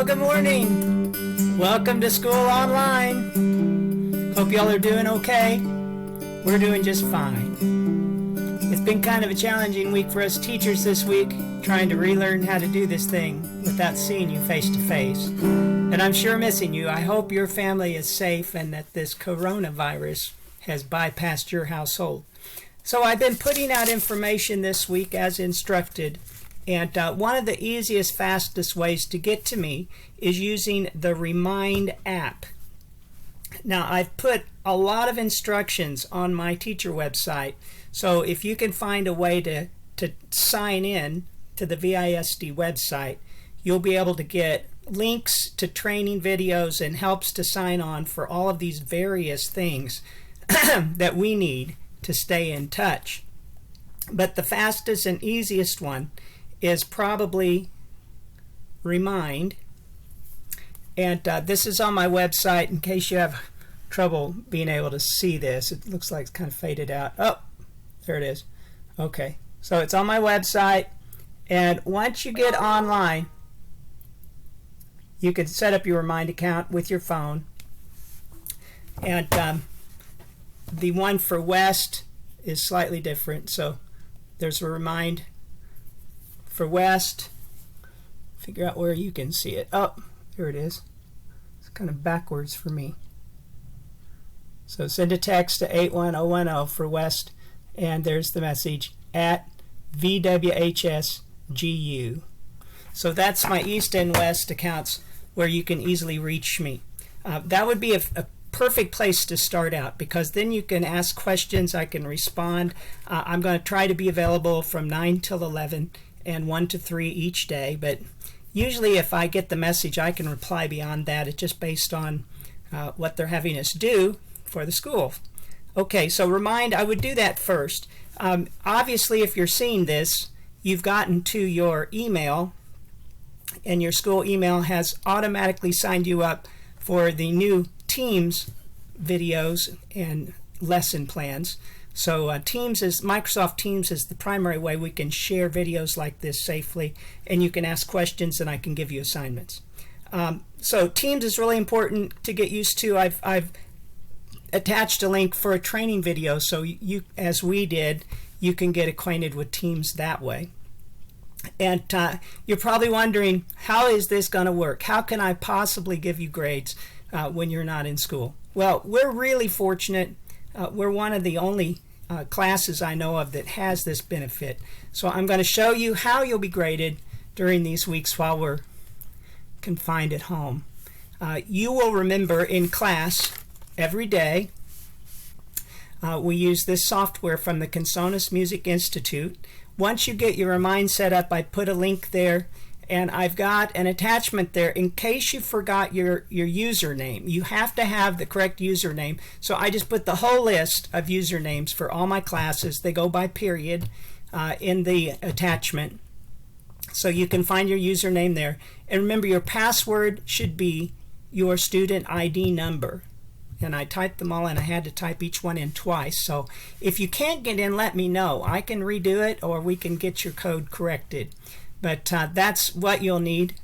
Well, good morning. Welcome to School Online. Hope y'all are doing okay. We're doing just fine. It's been kind of a challenging week for us teachers this week, trying to relearn how to do this thing without seeing you face to face. And I'm sure missing you. I hope your family is safe and that this coronavirus has bypassed your household. So I've been putting out information this week as instructed. And one of the easiest, fastest ways to get to me is using the Remind app. Now, I've put a lot of instructions on my teacher website, so if you can find a way to sign in to the VISD website, you'll be able to get links to training videos and helps to sign on for all of these various things that we need to stay in touch. But the fastest and easiest one is probably Remind, and this is on my website in case you have trouble being able to see this. It looks like it's kind of faded out. Oh, there it is. Okay, so it's on my website, and once you get online, you can set up your Remind account with your phone, and the one for West is slightly different. So there's a Remind for West. Figure out where you can see it. Oh, there it is. It's kind of backwards for me. So send a text to 81010 for West, and there's the message at VWHSGU. So that's my East and West accounts where you can easily reach me. That would be a perfect place to start out, because then you can ask questions, I can respond. I'm going to try to be available from 9 till 11 and 1 to 3 each day, but usually if I get the message I can reply beyond that. It's just based on what they're having us do for the school. Okay, so Remind, I would do that first. Obviously if you're seeing this, you've gotten to your email, and your school email has automatically signed you up for the new Teams videos and lesson plans. So Microsoft Teams is the primary way we can share videos like this safely, and you can ask questions and I can give you assignments. So Teams is really important to get used to. I've attached a link for a training video, so you, as we did, you can get acquainted with Teams that way. And you're probably wondering, how is this going to work? How can I possibly give you grades when you're not in school? Well, we're really fortunate. We're one of the only classes I know of that has this benefit. So I'm going to show you how you'll be graded during these weeks while we're confined at home. You will remember in class every day we use this software from the Consonus Music Institute. Once you get your Remind set up, I put a link there, and I've got an attachment there in case you forgot your username. You have to have the correct username. So I just put the whole list of usernames for all my classes. They go by period in the attachment. So you can find your username there. And remember, your password should be your student ID number. And I typed them all, and I had to type each one in twice. So if you can't get in, let me know. I can redo it, or we can get your code corrected. But that's what you'll need.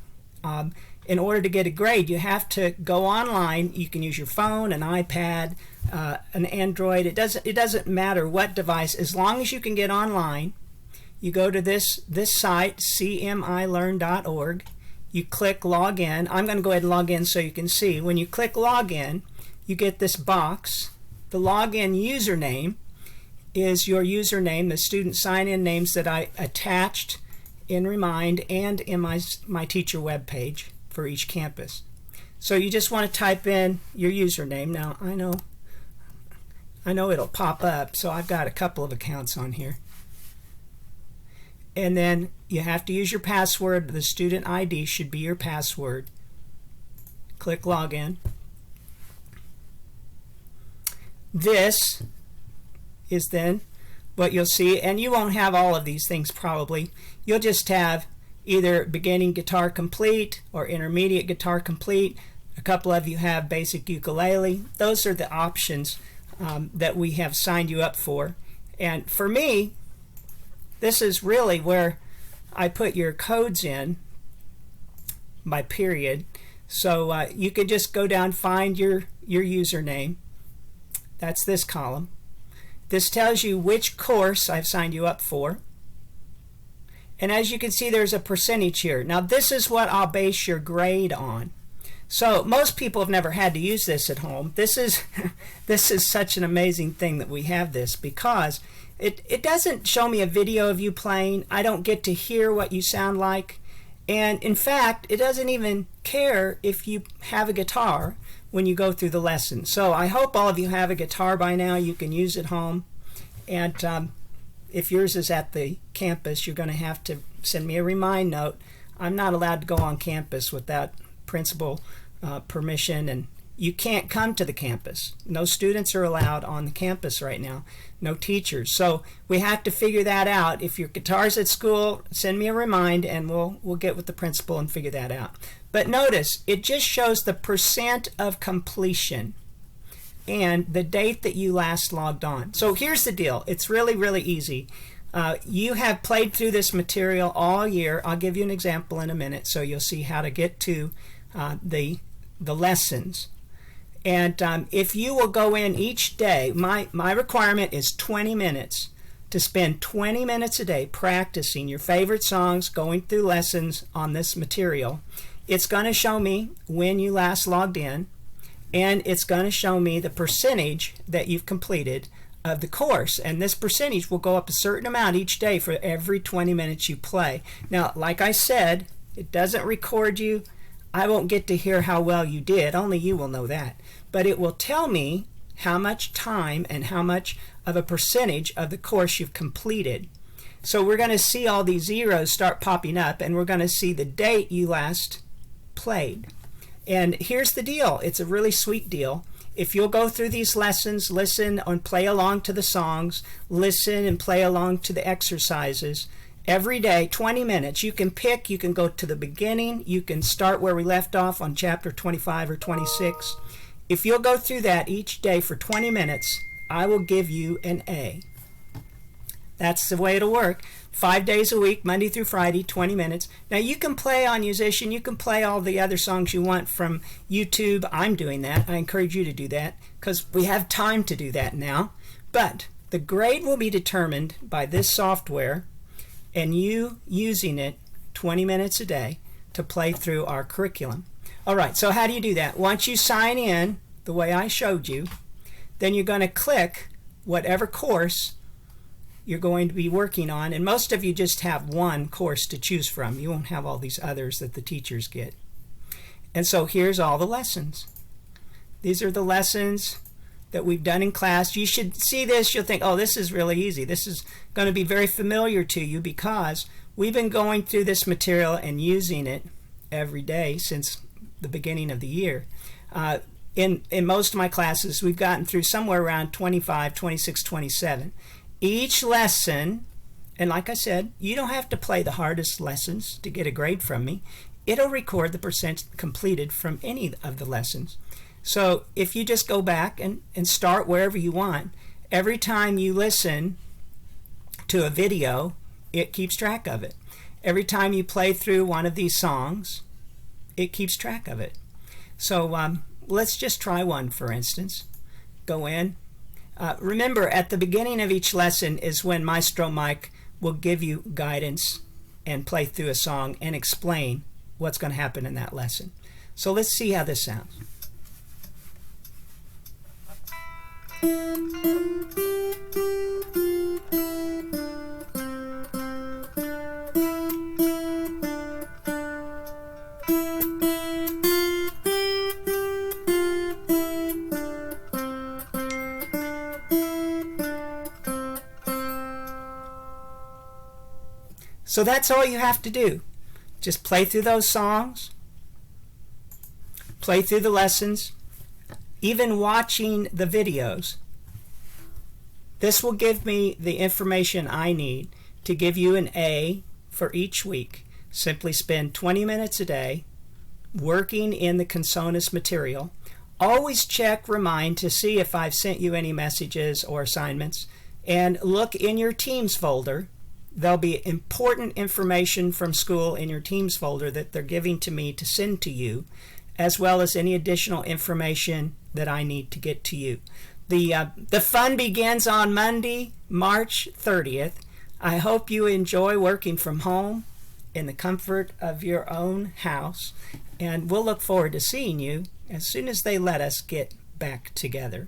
In order to get a grade, you have to go online. You can use your phone, an iPad, an Android. It doesn't matter what device, as long as you can get online. You go to this site, cmilearn.org. You click Login. I'm going to go ahead and log in so you can see. When you click Login, you get this box. The login username is your username, the student sign-in names that I attached in Remind and in my teacher web page for each campus. So you just want to type in your username. Now I know it'll pop up, so I've got a couple of accounts on here. And then you have to use your password. The student ID should be your password. Click Login. This is then what you'll see, and you won't have all of these things probably. You'll just have either beginning guitar complete or intermediate guitar complete. A couple of you have basic ukulele. Those are the options that we have signed you up for. And for me, this is really where I put your codes in by period. So you could just go down, find your username. That's this column. This tells you which course I've signed you up for. And as you can see, there's a percentage here. Now this is what I'll base your grade on. So most people have never had to use this at home. This is this is such an amazing thing that we have this, because it doesn't show me a video of you playing. I don't get to hear what you sound like. And in fact, it doesn't even care if you have a guitar when you go through the lesson. So I hope all of you have a guitar by now. You can use at home. And if yours is at the campus, you're going to have to send me a remind note. I'm not allowed to go on campus without principal permission, and you can't come to the campus. No students are allowed on the campus right now, no teachers. So we have to figure that out. If your guitar's at school, send me a remind and we'll get with the principal and figure that out. But notice, it just shows the percent of completion and the date that you last logged on. So here's the deal. It's really, really easy. You have played through this material all year. I'll give you an example in a minute so you'll see how to get to the lessons. And if you will go in each day, my requirement is 20 minutes, to spend 20 minutes a day practicing your favorite songs, going through lessons on this material. It's going to show me when you last logged in, and it's going to show me the percentage that you've completed of the course. And this percentage will go up a certain amount each day for every 20 minutes you play. Now, like I said, it doesn't record you. I won't get to hear how well you did. Only you will know that. But it will tell me how much time and how much of a percentage of the course you've completed. So we're going to see all these zeros start popping up, and we're going to see the date you last played. And here's the deal. It's a really sweet deal. If you'll go through these lessons, listen and play along to the songs, listen and play along to the exercises, every day, 20 minutes. You can pick, you can go to the beginning, you can start where we left off on chapter 25 or 26. If you'll go through that each day for 20 minutes, I will give you an A. That's the way it'll work. 5 days a week, Monday through Friday, 20 minutes. Now you can play on Musician, you can play all the other songs you want from YouTube. I'm doing that. I encourage you to do that because we have time to do that now. But the grade will be determined by this software and you using it 20 minutes a day to play through our curriculum. All right, so how do you do that? Once you sign in the way I showed you, then you're going to click whatever course you're going to be working on, and most of you just have one course to choose from. You won't have all these others that the teachers get. And so here's all the lessons. These are the lessons that we've done in class. You should see this, you'll think, oh, this is really easy. This is going to be very familiar to you because we've been going through this material and using it every day since the beginning of the year. In most of my classes, we've gotten through somewhere around 25, 26, 27. Each lesson, and like I said, you don't have to play the hardest lessons to get a grade from me. It'll record the percent completed from any of the lessons. So if you just go back and start wherever you want, every time you listen to a video, it keeps track of it. Every time you play through one of these songs, it keeps track of it. So let's just try one, for instance. Go in. Remember, at the beginning of each lesson is when Maestro Mike will give you guidance and play through a song and explain what's going to happen in that lesson. So let's see how this sounds. So that's all you have to do. Just play through those songs, play through the lessons, even watching the videos. This will give me the information I need to give you an A for each week. Simply spend 20 minutes a day working in the Consonus material. Always check Remind to see if I've sent you any messages or assignments, and look in your Teams folder there'll be important information from school in your Teams folder that they're giving to me to send to you, as well as any additional information that I need to get to you. The fun begins on Monday, March 30th. I hope you enjoy working from home in the comfort of your own house, and we'll look forward to seeing you as soon as they let us get back together.